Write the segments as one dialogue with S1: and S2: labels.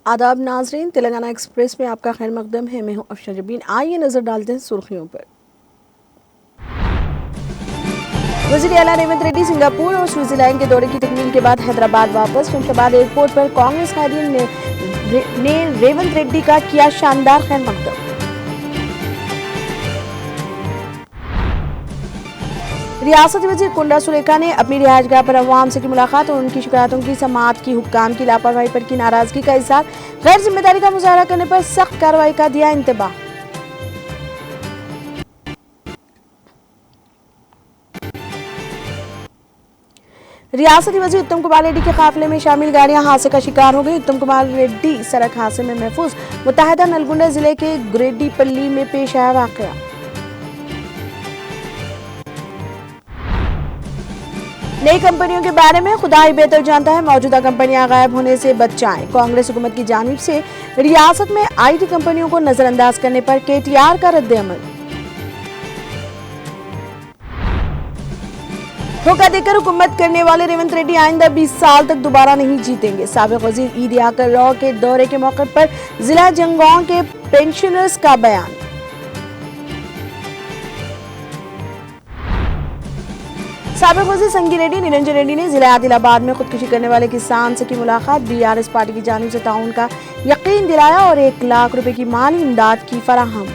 S1: आदाब नाजरीन, तेलंगाना एक्सप्रेस में आपका खैर मकदम है। मैं हूं अफशा जबीन। आइए नजर डालते हैं सुर्खियों पर। वज़ीर आला रेवंत रेड्डी सिंगापुर और स्विट्जरलैंड के दौरे की तकमील के बाद हैदराबाद वापस। शमशाबाद एयरपोर्ट पर कांग्रेस कायदीन ने रेवंत रेड्डी का किया शानदार खैर मकदम। रियासती वज़ीर कोंडा सुरेखा ने अपनी रिहायशगाह पर अवाम से की मुलाकात और उनकी शिकायतों की समाअत की। हुक्काम की लापरवाही पर की नाराजगी का इज़हार, गैर जिम्मेदारी का मुजाहरा करने पर सख्त कार्रवाई का दिया इंतबाह। रियासती वज़ीर उत्तम कुमार रेड्डी के काफिले में शामिल गाड़ियां हादसे का शिकार हो गई। उत्तम कुमार रेड्डी सड़क हादसे में महफूज। मुत्तहदा नलगुंडा जिले के गुरेड्डीपल्ली में पेश आया वाकया। नई कंपनियों के बारे में खुदा ही बेहतर जानता है। मौजूदा कंपनियां गायब होने से बचाएं। कांग्रेस हुकूमत की जानिब से रियासत में आईटी कंपनियों को नजरअंदाज करने पर केटीआर का रद्द-ए-अमल। धोखा देकर हुकूमत करने वाले रेवंत रेड्डी आइंदा 20 साल तक दोबारा नहीं जीतेंगे। साबिक वजीर ई दियाकर राव के दौरे के मौके पर जिला जंगौं के पेंशनर्स का बयान। साबिक वज़ीर संगी रेड्डी निरंजन रेड्डी ने जिला आदिलाबाद में खुदकुशी करने वाले किसान से की मुलाकात। बीआरएस पार्टी की जानिब से ताउन का यकीन दिलाया और 1 लाख रुपए की माली इमदाद की फराहम।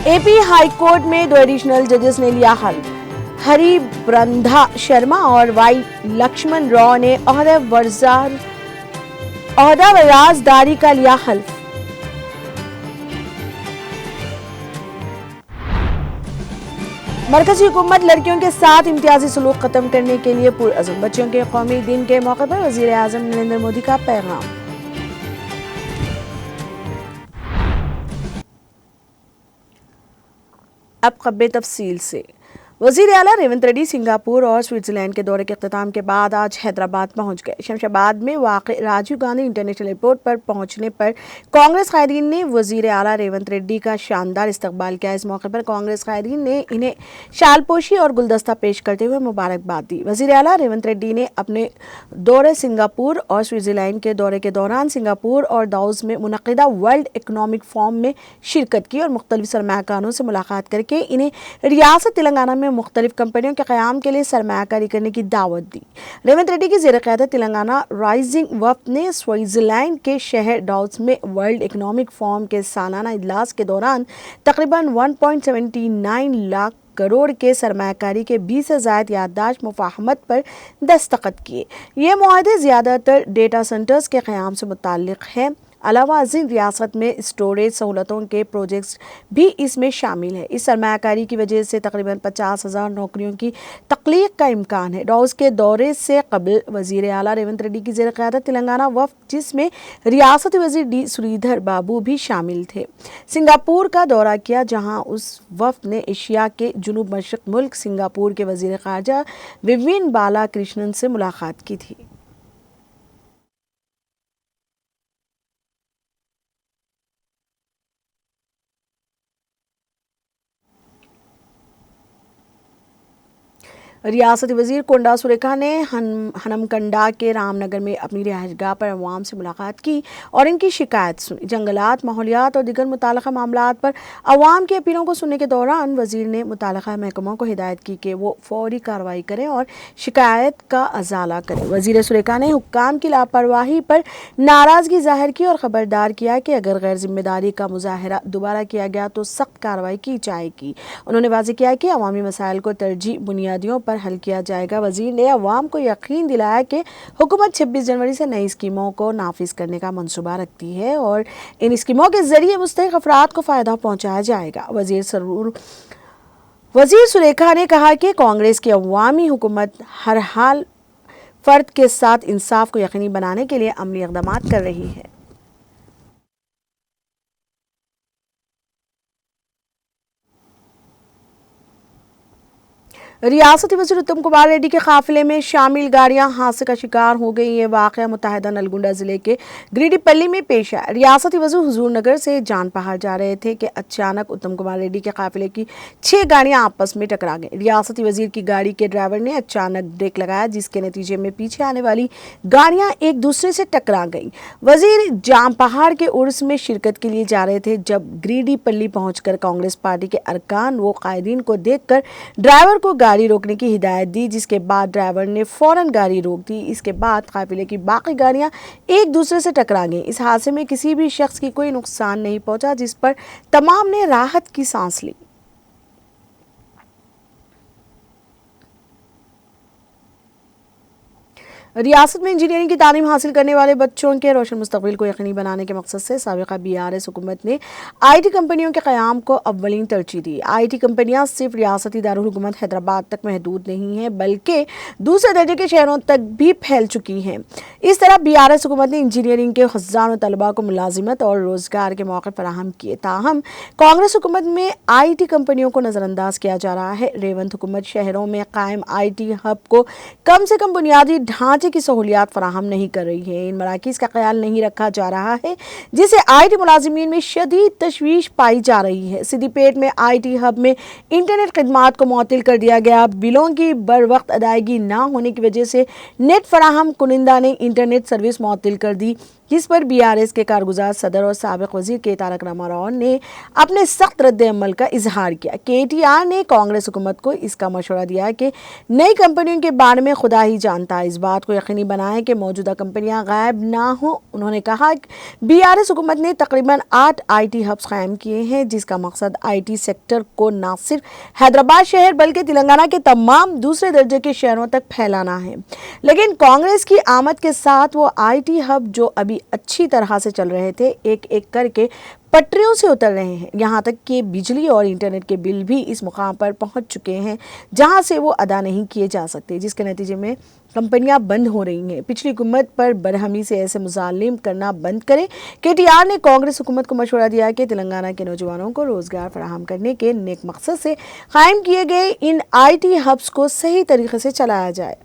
S1: एपी हाई कोर्ट में 2 एडिशनल जजेस ने लिया हल्फ। हरि ब्रंधा शर्मा और वाई लक्ष्मण राव ने ओहदा वराजदारी का लिया हल्फ। मरकजी हुकूमत लड़कियों के साथ इम्तियाजी सलूक खत्म करने के लिए पुरअज़म। बच्चों के कौमी दिन के मौके पर वज़ीर आज़म नरेंद्र मोदी का पैगाम। अब खबरें तफसील से। वज़ीर आला रेवंत रेड्डी सिंगापुर और स्विट्जरलैंड के दौरे के अख्ताम के बाद आज हैदराबाद पहुंच गए। शमशाबाद में वाक़े राजीव गांधी इंटरनेशनल एयरपोर्ट पर पहुंचने पर कांग्रेस कायदीन ने वज़ीर आला रेवंत रेड्डी का शानदार इस्तकबाल किया। इस मौके पर कांग्रेस कायदीन ने इन्हें शालपोशी और गुलदस्ता पेश करते हुए मुबारकबाद दी। वज़ीर आला रेवंत रेड्डी ने अपने दौरे सिंगापुर और स्विट्जरलैंड के दौरे के दौरान सिंगापुर और दावोस में मुनक़िदा वर्ल्ड इकनॉमिक फोरम में शिरकत की और मुख्तलिफ सरमायाकारों से मुलाकात करके इन्हें रियासत तेलंगाना में मुख्तलिफ कंपनियों के क़याम के लिए सरमायाकारी करने की दावत दी। रेवंत रेड्डी की ज़ेर-क़यादत तेलंगाना राइजिंग वफ़द ने स्विट्ज़रलैंड के शहर दावोस में वर्ल्ड इकनॉमिक फोरम के सालाना इजलास के दौरान तकरीबन 1.79 लाख करोड़ के सरमायाकारी के 20 से ज़ायद याददाश्त मुफ़ाहमत पर दस्तखत किए। ये मुआहदे ज़्यादातर डेटा सेंटर्स के क़याम से मुताल्लिक़ हैं। अलावा अज़ीम रियासत में स्टोरेज सहूलतों के प्रोजेक्ट्स भी इसमें शामिल है। इस सरमायाकारी की वजह से तकरीबन 50,000 नौकरियों की तख्लीक का इम्कान है। दावोस के दौरे से कबल वज़ीर आला रेवंत रेड्डी की ज़ेर-क़यादत तेलंगाना वफ़द, जिसमें रियासती वज़ीर डी श्रीधर बाबू भी शामिल थे, सिंगापुर का दौरा किया, जहाँ उस वफ़द ने एशिया के जुनूब मशरिक़ मुल्क सिंगापुर के वज़ीर ख़ारजा विवियन बालाकृष्णन से मुलाकात की थी। रियासती वज़ीर कोंडा सुरेखा ने हनमकंडा के रामनगर में अपनी रिहाइशगाह पर अवाम से मुलाकात की और इनकी शिकायत सुनी। जंगलात, माहौलियात और दीगर मुताल्लिक़ा मामलात पर अवाम की अपीलों को सुनने के दौरान वज़ीर ने मुताल्लिक़ा महकमों को हिदायत की कि वो फ़ौरी कार्रवाई करें और शिकायत का अज़ाला करें। वज़ीर सुरेखा ने हुक्काम की लापरवाही पर नाराज़गी ज़ाहिर की और ख़बरदार किया कि अगर गैर जिम्मेदारी का मुज़ाहरा दोबारा किया गया तो सख्त कार्रवाई की जाएगी। उन्होंने वाज़ेह किया कि अवामी मसाइल को तरजीह बुनियादियों पर हल किया जाएगा। वज़ीर ने अवाम को यकीन दिलाया कि हुकूमत 26 जनवरी से नई स्कीमों को नाफिज करने का मंसूबा रखती है और इन स्कीमों के जरिए मुस्तहिक़ अफराद को फ़ायदा पहुँचाया जाएगा। वज़ीर सुरेखा ने कहा कि कांग्रेस की अवामी हुकूमत हर हाल फ़र्द के साथ इंसाफ को यकीनी बनाने के लिए अमली इक़दामात कर रही है। रियासती वज़ीर उत्तम कुमार रेड्डी के काफिले में शामिल गाड़ियां हादसे का शिकार हो गई। ये वाक़या मुत्तहदा नलगुंडा जिले के गिरिडीपल्ली में पेश आया। रियासती वज़ीर हुजूर नगर से जान पहाड़ जा रहे थे कि अचानक उत्तम कुमार रेड्डी के काफिले की 6 गाड़ियां आपस में टकरा गईं। रियासती वज़ीर की गाड़ी के ड्राइवर ने अचानक ब्रेक लगाया, जिसके नतीजे में पीछे आने वाली गाड़ियां एक दूसरे से टकरा गईं। वज़ीर जाम पहाड़ के उर्स में शिरकत के लिए जा रहे थे जब गिरिडीपल्ली पहुंचकर कांग्रेस पार्टी के अरकान व कायदीन को देखकर ड्राइवर को गाड़ी रोकने की हिदायत दी, जिसके बाद ड्राइवर ने फौरन गाड़ी रोक दी। इसके बाद काफिले की बाकी गाड़ियां एक दूसरे से टकरा गईं। इस हादसे में किसी भी शख्स की कोई नुकसान नहीं पहुंचा, जिस पर तमाम ने राहत की सांस ली। रियासत में इंजीनियरिंग की तालीम हासिल करने वाले बच्चों के रोशन मुस्तकबिल को यकीनी बनाने के मकसद से साबिका BRS हुकूमत ने IT कंपनियों के क़याम को अव्वलीन तरजीह दी। IT कंपनियां सिर्फ रियासती दारुल हुकूमत हैदराबाद तक महदूद नहीं हैं, बल्कि दूसरे दर्जे के शहरों तक भी फैल चुकी हैं। इस तरह BRS हुकूमत ने इंजीनियरिंग के हज़ारों तलबा को मुलाजिमत और रोज़गार के मौके फराहम किए। ताहम कांग्रेस हुकूमत में IT कंपनियों को नज़रअंदाज किया जा रहा है। रेवंत हुकूमत शहरों में कायम IT हब को कम से कम बुनियादी ढांचे की सहूलियात फराहम नहीं कर रही है। इन मराकीज़ का ख्याल नहीं रखा जा रहा है, जिसे IT मुलाजिमीन में शदीद तशवीश पाई जा रही है। सिद्दीपेट में IT हब में इंटरनेट खदमात को मुअत्तल कर दिया गया। बिलों की बर वक्त अदायगी ना होने की वजह से नेट फराहम कुनिंदा ने इंटरनेट सर्विस मुअत्तल कर दी, जिस पर BRS के कारगुजार सदर और साबिक वजीर के तारक रामाराव ने अपने सख्त रद्द अमल का इजहार किया। KTR ने कांग्रेस हुकूमत को इसका मशवरा दिया कि नई कंपनियों के बारे में खुदा ही जानता है, इस बात को यकीनी बनाएं कि मौजूदा कंपनियां गायब ना हो। उन्होंने कहा कि BRS हुकूमत ने तकरीबन 8 IT हब्स कायम किए हैं, जिसका मकसद IT सेक्टर को न सिर्फ हैदराबाद शहर बल्कि तेलंगाना के तमाम दूसरे दर्जे के शहरों तक फैलाना है। लेकिन कांग्रेस की आमद के साथ वो IT हब जो अभी अच्छी तरह से चल रहे थे, एक एक करके पटरियों से उतर रहे हैं। यहाँ तक कि बिजली और इंटरनेट के बिल भी इस मुकाम पर पहुँच चुके हैं जहाँ से वो अदा नहीं किए जा सकते, जिसके नतीजे में कंपनियां बंद हो रही हैं। पिछली हुकूमत पर बरहमी से ऐसे मुजालिम करना बंद करें। KTR ने कांग्रेस हुकूमत को मशवरा दिया कि तेलंगाना के नौजवानों को रोजगार फराहम करने के नेक मकसद से कायम किए गए इन IT हब्स को सही तरीके से चलाया जाए।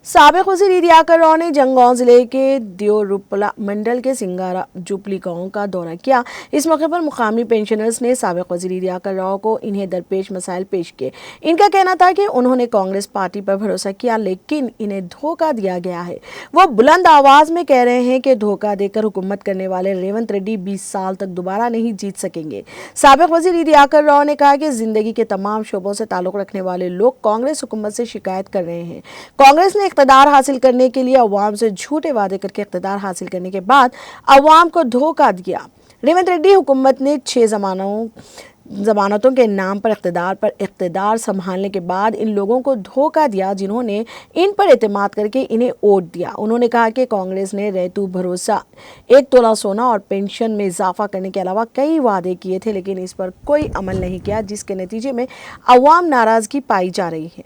S1: साबिक वज़ीर इदियाकर राव ने जंगौं जिले के दियोरुपला मंडल के सिंगारा जुपली गांव का दौरा किया। इस मौके पर मुकामी पेंशनर्स ने साबिक वज़ीर इदियाकर राव को इन्हें दरपेश मसाइल पेश किए। इनका कहना था कि उन्होंने कांग्रेस पार्टी पर भरोसा किया, लेकिन इन्हें धोखा दिया गया है। वो बुलंद आवाज में कह रहे हैं कि धोखा देकर हुकूमत करने वाले रेवंत रेड्डी 20 साल तक दोबारा नहीं जीत सकेंगे। साबिक वज़ीर इदियाकर राव ने कहा कि जिंदगी के तमाम शोबों से ताल्लुक रखने वाले लोग कांग्रेस हुकूमत से शिकायत कर रहे हैं। कांग्रेस ने इक़्तिदार हासिल करने के लिए अवाम से झूठे वादे करके इक़्तिदार हासिल करने के बाद अवाम को धोखा दिया। रेवंत रेड्डी हुकूमत ने 6 जमानतों के नाम पर इक़्तिदार संभालने के बाद इन लोगों को धोखा दिया, जिन्होंने इन पर एतमाद करके इन्हें वोट दिया। उन्होंने कहा कि कांग्रेस ने रहतू भरोसा 1 तोला सोना और पेंशन में इजाफा करने के अलावा कई वादे किए थे, लेकिन इस पर कोई अमल नहीं किया, जिसके नतीजे में अवाम नाराजगी पाई जा रही है।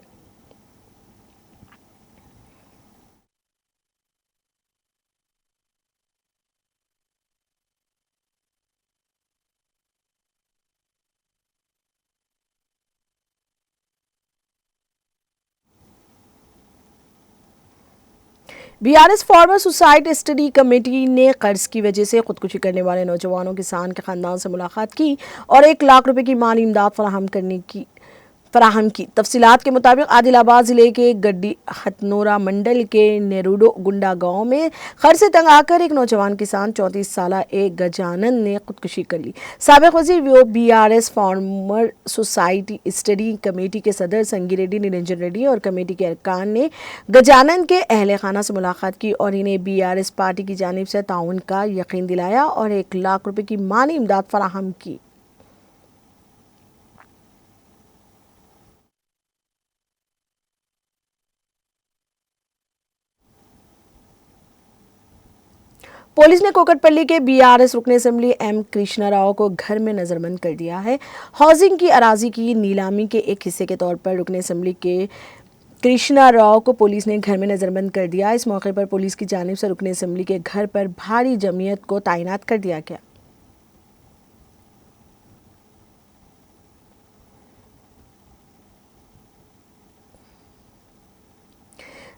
S1: BRS farmer suicide study committee ने कर्ज की वजह से खुदकुशी करने वाले नौजवानों किसान के खानदान से मुलाकात की और 1 लाख रुपए की माली इमदाद फराहम की। तफसीलात के मुताबिक आदिलाबाद जिले के गड्डी हथनोरा मंडल के नेरुडो गुंडा गांव में खर्च से तंग आकर एक नौजवान किसान 34 साला एक गजानन ने खुदकुशी कर ली। साबिक वज़ीर BRS farmer society study committee के सदर संगी रेड्डी, निरंजन रेड्डी और कमेटी के अरकान ने गजानन के अहले खाना से मुलाकात की और इन्हें BRS पार्टी की जानिब से ताउन का यकीन दिलाया और 1 लाख रुपए की माली इमदाद फराहम की। पुलिस ने कोकटपल्ली के BRS रुकन असेंबली M कृष्णा राव को घर में नजरबंद कर दिया है। हाउसिंग की अराजी की नीलामी के एक हिस्से के तौर पर रुकन असेंबली के कृष्णा राव को पुलिस ने घर में नजरबंद कर दिया। इस मौके पर पुलिस की जानिब से रुकन असेंबली के घर पर भारी जमीयत को तैनात कर दिया गया।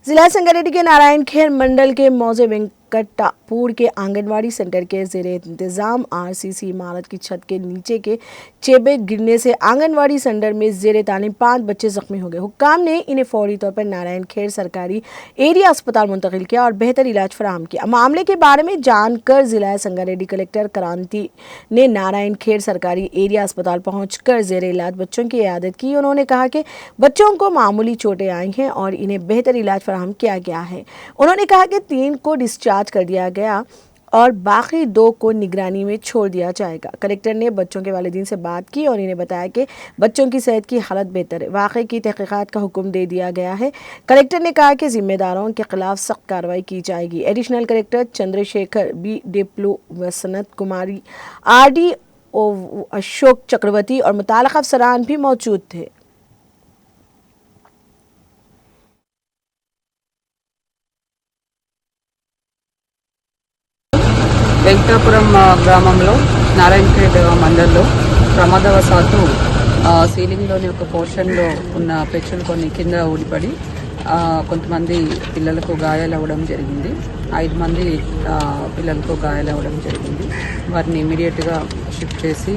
S1: जिला संगारेड्डी के नारायण खेर मंडल के मौजे वेंकटापुर के आंगनवाड़ी सेंटर के जेर इंतजाम आरसीसी इमारत की छत के नीचे के चेबे गिरने से आंगनवाड़ी सेंटर में जेर तालीम 5 बच्चे जख्मी हो गए। हुक्काम ने इन्हें फौरी तौर पर नारायण खेर सरकारी एरिया अस्पताल मुंतकिल किया और बेहतर इलाज फराहम किया। मामले के बारे में जानकर जिला संगारेड्डी कलेक्टर क्रांति ने नारायण खेर सरकारी एरिया अस्पताल पहुंचकर जेर इलाज बच्चों की इयादत की। उन्होंने कहा कि बच्चों को मामूली चोटें आई हैं और इन्हें बेहतर इलाज फराहम किया गया है। उन्होंने कहा कि 3 को डिस्चार्ज कर दिया गया और बाकी 2 को निगरानी में छोड़ दिया जाएगा। कलेक्टर ने बच्चों के वालिदीन से बात की और इन्हें बताया कि बच्चों की सेहत की हालत बेहतर है। वाक़े की तहक़ीक़ात का हुक्म दे दिया गया है। कलेक्टर ने कहा कि जिम्मेदारों के खिलाफ सख्त कार्रवाई की जाएगी। एडिशनल कलेक्टर चंद्रशेखर बी डिप्लो वसंत कुमारी RDO अशोक चक्रवर्ती और मुताल्लिक़ अफसरान भी मौजूद थे।
S2: వెంకటాపురం గ్రామంలో నారాయణఖేడ్ మండల్లో ప్రమాదవశాత్తు సీలింగ్లోని ఒక పోర్షన్లో ఉన్న పెచ్చులు కొన్ని కింద ఊడిపడి కొంతమంది పిల్లలకు గాయాలు అవ్వడం జరిగింది। 5 మంది పిల్లలకు గాయాలు అవ్వడం జరిగింది। వారిని ఇమీడియట్గా షిఫ్ట్ చేసి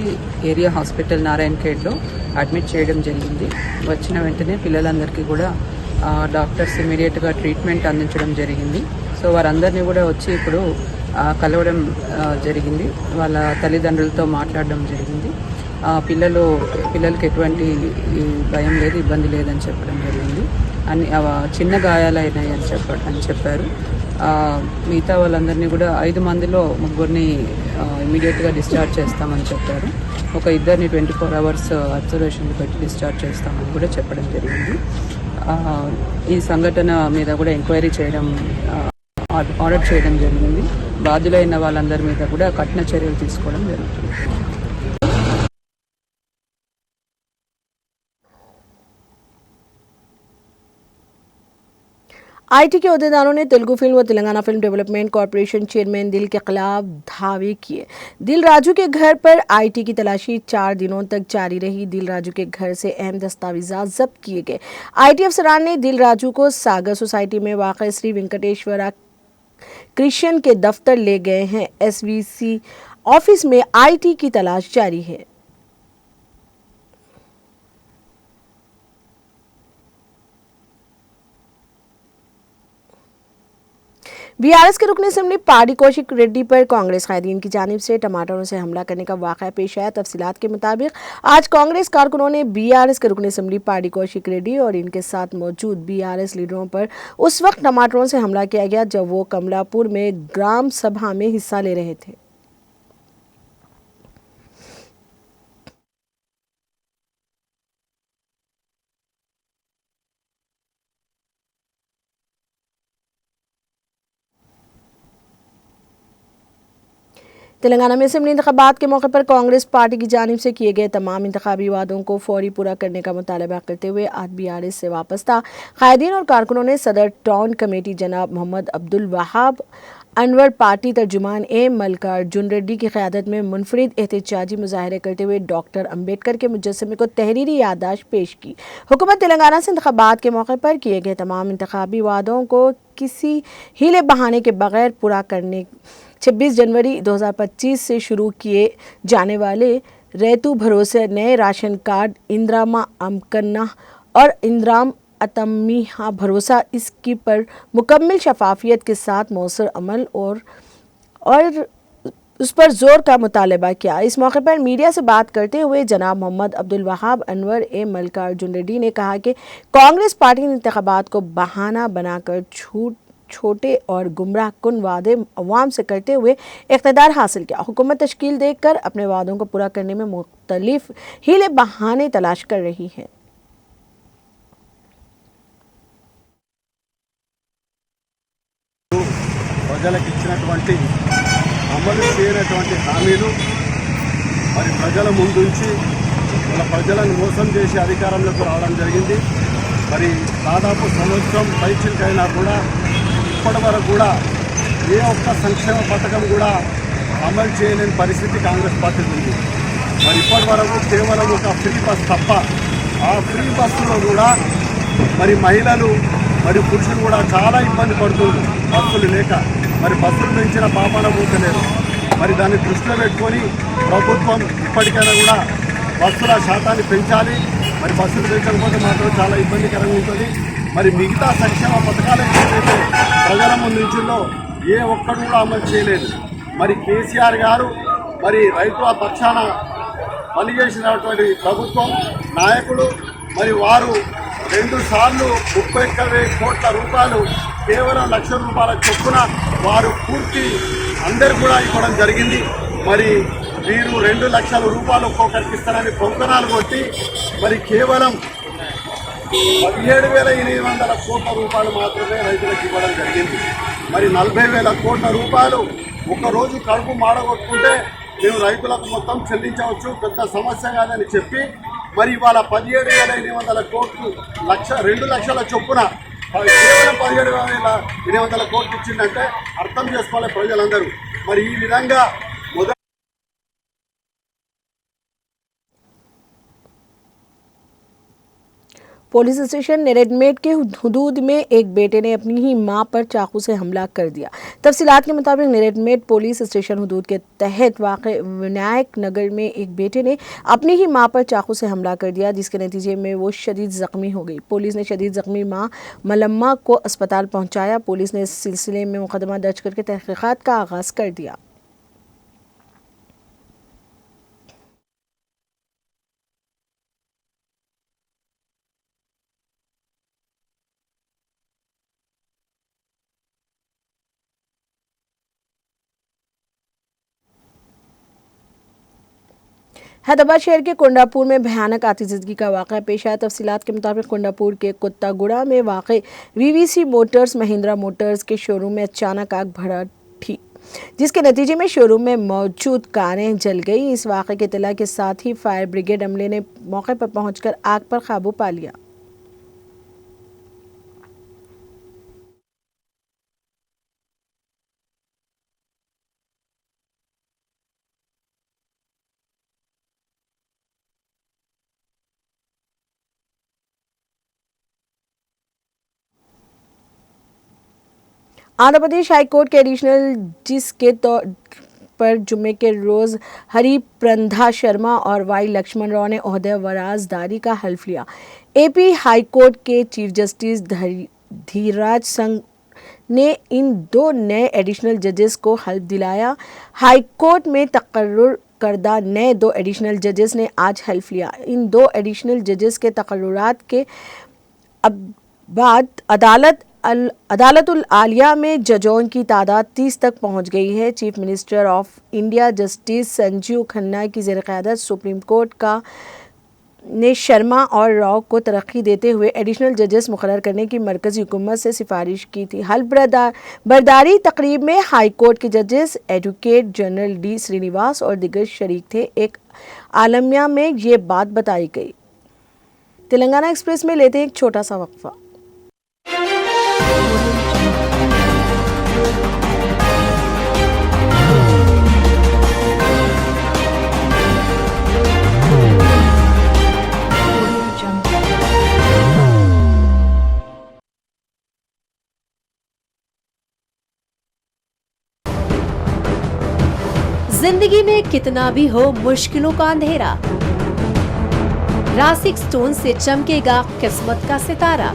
S2: ఏరియా హాస్పిటల్ నారాయణఖేడ్లో అడ్మిట్ చేయడం జరిగింది। వచ్చిన వెంటనే పిల్లలందరికీ కూడా డాక్టర్స్ ఇమీడియట్గా ట్రీట్మెంట్ అందించడం జరిగింది। సో వారందరినీ కూడా వచ్చి ఇప్పుడు కలవడం జరిగింది। వాళ్ళ తల్లిదండ్రులతో మాట్లాడడం జరిగింది। పిల్లలకి ఎటువంటి భయం లేదు, ఇబ్బంది లేదని చెప్పడం జరిగింది। అన్ని చిన్న గాయాలైనాయి అని చెప్పారు। మిగతా వాళ్ళందరినీ కూడా 5 మందిలో 3 ఇమీడియట్గా డిశ్చార్జ్ చేస్తామని చెప్పారు। ఒక 2 24 అవర్స్ అబ్జర్వేషన్ పెట్టి డిశ్చార్జ్ చేస్తామని కూడా చెప్పడం జరిగింది। ఈ సంఘటన మీద కూడా ఎంక్వైరీ చేయడం ఆర్డర్ చేయడం జరిగింది। బాధ్యులైన వాళ్ళందరి మీద కూడా కఠిన చర్యలు తీసుకోవడం జరుగుతుంది।
S1: IT के अहदेदारों ने तेलुगु फिल्म व Telangana film development corporation chairman दिल के खिलाफ धावे किए। दिल राजू के घर पर IT की तलाशी 4 दिनों तक जारी रही। दिल राजू के घर से अहम दस्तावेजात जब्त किए गए। IT अफसरान ने दिल राजू को सागर सोसाइटी में वाक़ श्री वेंकटेश्वरा क्रिश्चियन के दफ्तर ले गए हैं। SVC ऑफिस में IT की तलाश जारी है। बीआरएस के रुकन असेंबली पार्टी कौशिक रेड्डी पर कांग्रेस कायदीन की जानिब से टमाटरों से हमला करने का वाक़या पेश आया। तफसीलात के मुताबिक आज कांग्रेस कारकुनों ने बीआरएस के रुकन असेंबली पार्टी कौशिक रेड्डी और इनके साथ मौजूद बीआरएस लीडरों पर उस वक्त टमाटरों से हमला किया गया जब वो कमलापुर में ग्राम सभा में हिस्सा ले रहे थे। तेलंगाना में असेंबली इंतखाबात के मौके पर कांग्रेस पार्टी की जानिब से किए गए तमाम इंतखाबी वादों को फौरी पूरा करने का मुतालबा करते हुए आज बीआरएस से वापस्ता कायदीन और कारकुनों ने सदर टाउन कमेटी जनाब मोहम्मद अब्दुल वहाब अनवर, पार्टी तर्जुमान मल्लिकार्जुन रेड्डी की क़यादत में मुनफरिद एहतजाजी मुजाहरे करते हुए डॉक्टर अम्बेडकर के मुजस्समे को तहरीरी याददाश्त पेश की। हुकूमत तेलंगाना से इंतखाबात के मौके पर किए गए तमाम इंतखाबी वादों को किसी हीले बहाने के बगैर पूरा करने 26 जनवरी 2025 से शुरू किए जाने वाले रैतु भरोसे नए राशन कार्ड इंदिरामा अमकन्ना और इंदिराम अतमिहा भरोसा इसकी पर मुकम्मल शफाफियत के साथ मौसर अमल और उस पर जोर का मुतालबा किया। इस मौके पर मीडिया से बात करते हुए जनाब मोहम्मद अब्दुल वहाब अनवर मल्लिकार्जुन रेड्डी ने कहा कि कांग्रेस पार्टी ने इंतखाबात को बहाना बनाकर छोटे और गुमराह कुन वादे अवाम से करते हुए इक़्तिदार हासिल किया। हुकूमत तश्कील देकर अपने वादों को पूरा करने में मुख्तलिफ हीले बहाने तलाश कर रही है।
S3: ప్రజలకు ఇచ్చినటువంటి అమలు చేయనటువంటి హామీలు మరి ప్రజల ముందుంచి వాళ్ళ ప్రజలను మోసం చేసి అధికారంలోకి రావడం జరిగింది। మరి దాదాపు సంవత్సరం పైచిలకైనా కూడా ఇప్పటి వరకు కూడా ఏ ఒక్క సంక్షేమ పథకం కూడా అమలు చేయలేని పరిస్థితి కాంగ్రెస్ పార్టీ ఉంది. మరి ఇప్పటి వరకు కేవలం ఒక ఫ్రీ బస్ తప్ప, ఆ ఫ్రీ బస్సులో కూడా మరి మహిళలు మరియు పురుషులు కూడా చాలా ఇబ్బంది పడుతున్నారు బస్సులు లేక. మరి బస్సులు పెంచిన పాపాన పోతలేదు. మరి దాన్ని దృష్టిలో పెట్టుకొని ప్రభుత్వం ఇప్పటికైనా కూడా బస్సుల శాతాన్ని పెంచాలి. మరి బస్సులు పెంచకపోతే మాత్రం చాలా ఇబ్బందికరంగా ఉంటుంది. మరి మిగతా సంక్షేమ పథకాలు ఏదైతే ప్రజల ముందు నుంచిలో ఏ ఒక్కరు కూడా అమలు చేయలేదు. మరి కేసీఆర్ గారు మరి రైతుల పక్షాన పనిచేసినటువంటి ప్రభుత్వం నాయకులు మరి వారు 2 సార్లు 31 కోట్ల రూపాయలు కేవలం ₹1,00,000 చొప్పున వారు పూర్తి అందరు కూడా ఇవ్వడం జరిగింది. మరి వీరు 2 లక్షల రూపాయలు ఒక్కొక్కరికి ఇస్తారని పొంకనాలు కొట్టి మరి కేవలం 17,800 కోట్ల రూపాయలు మాత్రమే రైతులకు ఇవ్వడం జరిగింది. మరి 40,000 కోట్ల రూపాయలు ఒకరోజు కడుపు మాడగొట్టుకుంటే మేము రైతులకు మొత్తం చెల్లించవచ్చు, పెద్ద సమస్య కాదని చెప్పి మరి ఇవాళ 17,800 కోట్లు 2 లక్షల చొప్పున కేవలం 17,800 కోట్లు ఇచ్చిందంటే అర్థం చేసుకోవాలి ప్రజలందరూ. మరి ఈ విధంగా
S1: पुलिस स्टेशन नेरेडमेट के हुदूद में एक बेटे ने अपनी ही मां पर चाकू से हमला कर दिया। तफसीलात के मुताबिक नेरेडमेट पुलिस स्टेशन हुदूद के तहत वाक़ विनायक नगर में एक बेटे ने अपनी ही मां पर चाकू से हमला कर दिया, जिसके नतीजे में वो शदीद ज़ख्मी हो गई। पुलिस ने शदीद ज़ख्मी मां मलम्मा को अस्पताल पहुंचाया। पुलिस ने इस सिलसिले में मुकदमा दर्ज करके तहक़ीक़ात का आगाज़ कर दिया। हैदराबाद शहर के कोंडापुर में भयानक आतिशबाजी का वाक़या पेश आया। तफसीलात के मुताबिक कोंडापुर के कुत्तागुड़ा में वाक़ वीवीसी मोटर्स महिंद्रा मोटर्स के शोरूम में अचानक आग भड़की, जिसके नतीजे में शोरूम में मौजूद कारें जल गई। इस वाक़े की इत्तला के साथ ही फायर ब्रिगेड अमले ने मौके पर पहुंचकर आग पर काबू पा लिया। आंध्र प्रदेश हाईकोर्ट के एडिशनल जज के तौर पर जुम्मे के रोज़ हरि प्रंधा शर्मा और वाई लक्ष्मण राव ने ओहदे वराजदारी का हल्फ लिया। एपी हाईकोर्ट के चीफ जस्टिस धीराज संघ ने इन 2 नए एडिशनल जजेस को हल्फ दिलाया। हाईकोर्ट में तकर्रुर करदा नए 2 एडिशनल जजेस ने आज हल्फ लिया। इन 2 एडिशनल जजेस के तकर्रुरात के बाद अदालतुल आलिया में जजों की तादाद 30 तक पहुंच गई है। Chief minister of India justice Sanjeev Khanna की ज़ेर-ए-क़यादत सुप्रीम कोर्ट का ने शर्मा और राव को तरक्की देते हुए एडिशनल जजेस मुकर्रर करने की मरकज़ी हुकूमत से सिफारिश की थी। हल्फ बर्दारी तकरीब में हाई कोर्ट के जजेस एडवोकेट जनरल डी श्रीनिवास और दिग्गज शरीक थे। एक आलमिया में ये बात बताई गई। तेलंगाना एक्सप्रेस में लेते हैं एक छोटा सा वक्फा।
S4: जिंदगी में कितना भी हो मुश्किलों का अंधेरा, रासिक स्टोन से चमकेगा किस्मत का सितारा।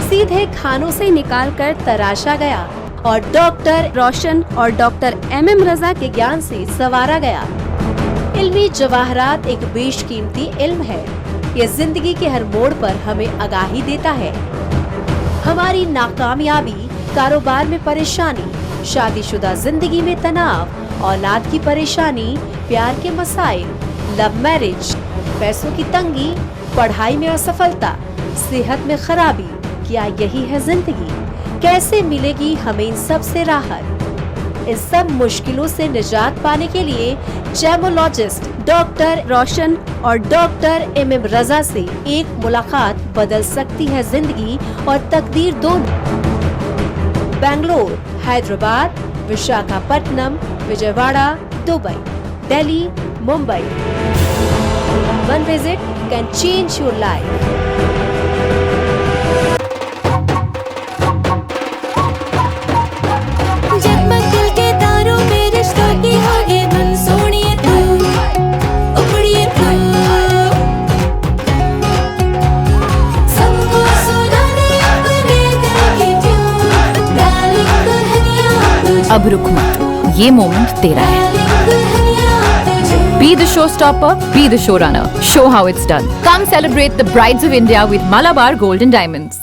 S4: सीधे खानों से निकालकर तराशा गया और डॉक्टर रोशन और डॉक्टर MM रजा के ज्ञान से संवारा गया। इल्मी जवाहरात एक बेशकीमती इल्म है। ये जिंदगी के हर मोड़ पर हमें आगाही देता है। हमारी नाकामयाबी, कारोबार में परेशानी, शादीशुदा जिंदगी में तनाव, औलाद की परेशानी, प्यार के मसाइल, लव मैरिज, पैसों की तंगी, पढ़ाई में असफलता, सेहत में खराबी, क्या यही है जिंदगी? कैसे मिलेगी हमें इन सब से राहत? इन सब मुश्किलों से निजात पाने के लिए जेमोलॉजिस्ट डॉक्टर रोशन और डॉक्टर MM रजा से एक मुलाकात बदल सकती है जिंदगी और तकदीर दोनों। Bangalore, Hyderabad, Visakhapatnam, Vijayawada, Dubai, Delhi, Mumbai. One visit can change your life.
S5: जगमग दिल के तारों में रिश्तों की आगे धुन सोनिए तू उखड़िए तू सबको सुनाने अपने दिल की ट्यून डार्लिंग दुल्हनिया तुझे
S6: अब रुक मत, ये मोमेंट तेरा है।
S5: डार्लिंग दुल्हनिया तुझे
S6: Be the showstopper, be the showrunner. Show how it's done. Come celebrate the brides of India with Malabar Gold and Diamonds.